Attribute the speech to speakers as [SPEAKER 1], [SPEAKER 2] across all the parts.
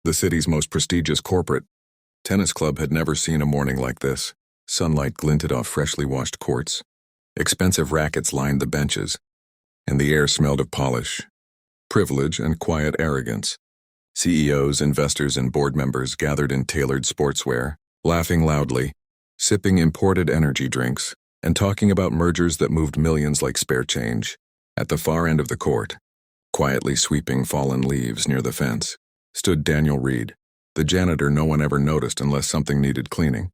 [SPEAKER 1] the city's most prestigious corporate tennis club, had never seen a morning like this. Sunlight glinted off freshly washed courts. Expensive rackets lined the benches, and the air smelled of polish, privilege, and quiet arrogance. CEOs, investors, and board members gathered in tailored sportswear, laughing loudly, sipping imported energy drinks, and talking about mergers that moved millions like spare change. At the far end of the court, quietly sweeping fallen leaves near the fence, stood Daniel Reed, the janitor no one ever noticed unless something needed cleaning.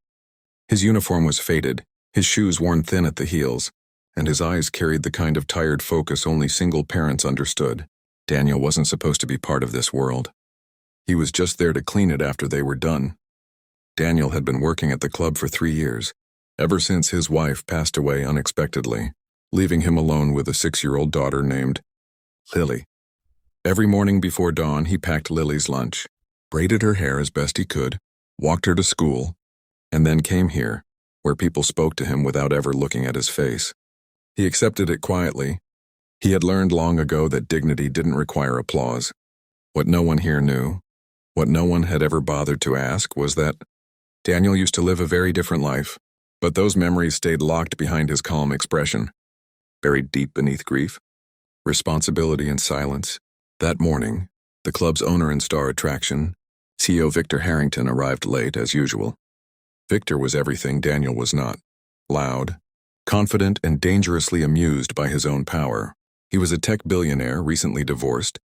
[SPEAKER 1] His uniform was faded, his shoes worn thin at the heels, and his eyes carried the kind of tired focus only single parents understood. Daniel wasn't supposed to be part of this world. He was just there to clean it after they were done. Daniel had been working at the club for 3 years, ever since his wife passed away unexpectedly, leaving him alone with a 6-year-old daughter named Lily. Every morning before dawn, he packed Lily's lunch, braided her hair as best he could, walked her to school, and then came here, where people spoke to him without ever looking at his face. He accepted it quietly. He had learned long ago that dignity didn't require applause. What no one here knew, what no one had ever bothered to ask, was that Daniel used to live a very different life, but those memories stayed locked behind his calm expression, buried deep beneath grief, responsibility, and silence. That morning, the club's owner and star attraction, CEO Victor Harrington, arrived late as usual. Victor was everything Daniel was not: loud, confident, and dangerously amused by his own power. He was a tech billionaire, recently divorced,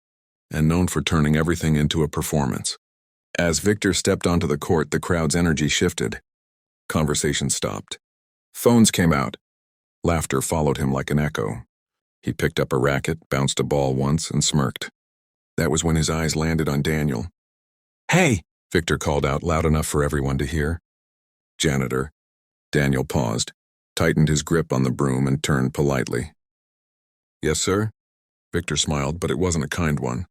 [SPEAKER 1] and known for turning everything into a performance. As Victor stepped onto the court, the crowd's energy shifted. Conversation stopped. Phones came out. Laughter followed him like an echo. He picked up a racket, bounced a ball once, and smirked. That was when his eyes landed on Daniel. "Hey!" Victor called out loud enough for everyone to hear. "Janitor." Daniel paused, tightened his grip on the broom, and turned politely. "Yes, sir?" Victor smiled, but it wasn't a kind one.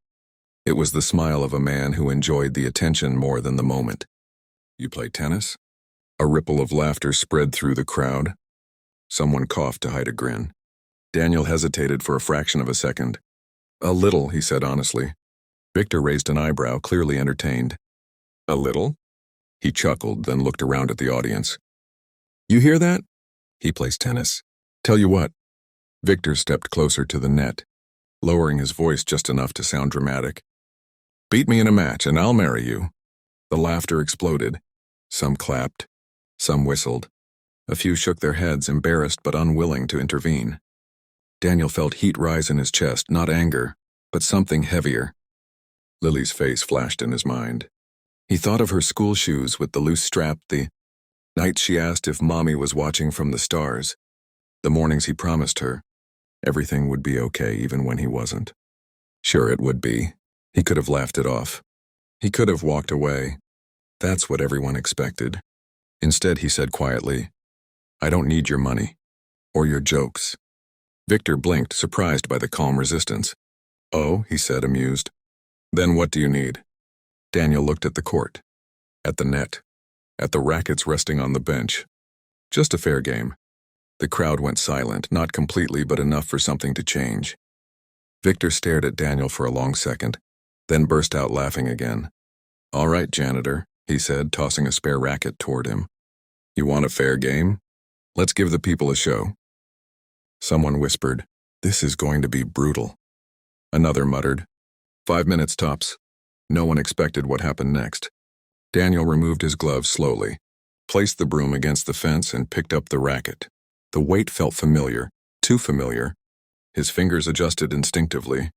[SPEAKER 1] It was the smile of a man who enjoyed the attention more than the moment. "You play tennis?" A ripple of laughter spread through the crowd. Someone coughed to hide a grin. Daniel hesitated for a fraction of a second. "A little," he said honestly. Victor raised an eyebrow, clearly entertained. "A little?" He chuckled, then looked around at the audience. "You hear that?" "He plays tennis. Tell you what." Victor stepped closer to the net, lowering his voice just enough to sound dramatic. "Beat me in a match and I'll marry you." The laughter exploded. Some clapped. Some whistled. A few shook their heads, embarrassed but unwilling to intervene. Daniel felt heat rise in his chest, not anger, but something heavier. Lily's face flashed in his mind. He thought of her school shoes with the loose strap, the nights she asked if Mommy was watching from the stars, the mornings he promised her everything would be okay even when he wasn't. Sure it would be. He could have laughed it off. He could have walked away. That's what everyone expected. Instead, he said quietly, "I don't need your money. Or your jokes." Victor blinked, surprised by the calm resistance. "Oh," he said, amused. "Then what do you need?" Daniel looked at the court, at the net, at the rackets resting on the bench. Just a fair game. The crowd went silent, not completely, but enough for something to change. Victor stared at Daniel for a long second, then burst out laughing again. "All right, janitor," he said, tossing a spare racket toward him. "You want a fair game? Let's give the people a show." Someone whispered, "This is going to be brutal." Another muttered, "5 minutes tops." No one expected what happened next. Daniel removed his gloves slowly, placed the broom against the fence, and picked up the racket. The weight felt familiar, too familiar. His fingers adjusted instinctively.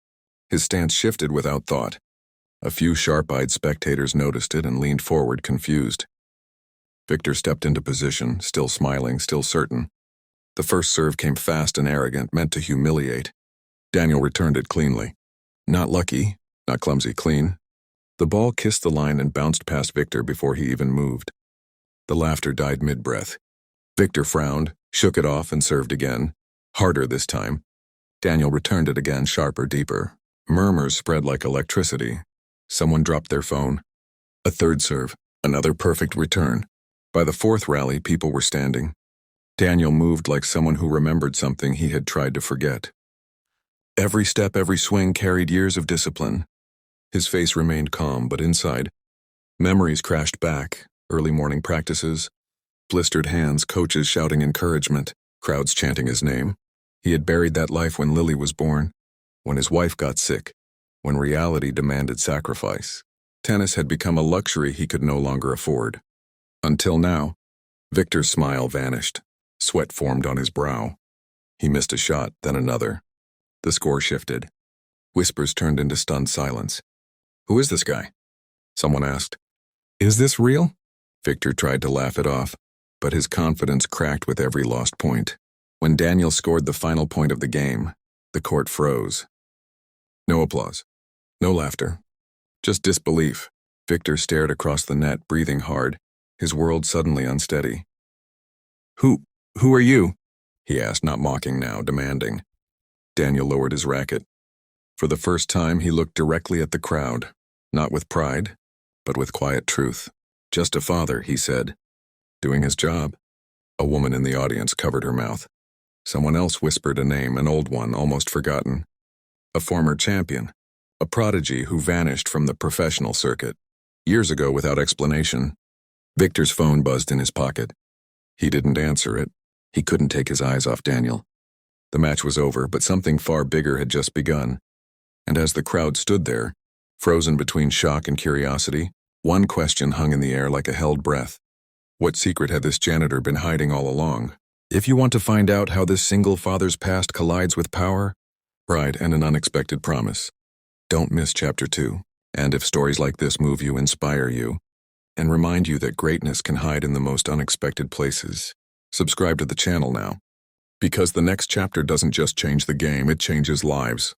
[SPEAKER 1] His stance shifted without thought. A few sharp-eyed spectators noticed it and leaned forward, confused. Victor stepped into position, still smiling, still certain. The first serve came fast and arrogant, meant to humiliate. Daniel returned it cleanly. Not lucky, not clumsy, clean. The ball kissed the line and bounced past Victor before he even moved. The laughter died mid-breath. Victor frowned, shook it off, and served again. Harder this time. Daniel returned it again, sharper, deeper. Murmurs spread like electricity. Someone dropped their phone. A third serve, another perfect return. By the fourth rally, people were standing. Daniel moved like someone who remembered something he had tried to forget. Every step, every swing carried years of discipline. His face remained calm, but inside, Memories crashed back, early morning practices, blistered hands, coaches shouting encouragement, crowds chanting his name. He had buried that life when Lily was born, when his wife got sick, when reality demanded sacrifice. Tennis had become a luxury he could no longer afford. Until now, Victor's smile vanished. Sweat formed on his brow. He missed a shot, then another. The score shifted. Whispers turned into stunned silence. "Who is this guy?" someone asked. "Is this real?" Victor tried to laugh it off, but his confidence cracked with every lost point. When Daniel scored the final point of the game, the court froze. No applause. No laughter. Just disbelief. Victor stared across the net, breathing hard, his world suddenly unsteady. Who are you?" he asked, not mocking now, demanding. Daniel lowered his racket. For the first time, he looked directly at the crowd, not with pride, but with quiet truth. "Just a father," he said. "Doing his job." A woman in the audience covered her mouth. Someone else whispered a name, an old one, almost forgotten. A former champion. A prodigy who vanished from the professional circuit. Years ago without explanation. Victor's phone buzzed in his pocket. He didn't answer it. He couldn't take his eyes off Daniel. The match was over, but something far bigger had just begun. And as the crowd stood there, frozen between shock and curiosity, one question hung in the air like a held breath. What secret had this janitor been hiding all along? If you want to find out how this single father's past collides with power, pride, and an unexpected promise, don't miss Chapter 2. And if stories like this move you, inspire you, and remind you that greatness can hide in the most unexpected places, subscribe to the channel now. Because the next chapter doesn't just change the game, it changes lives.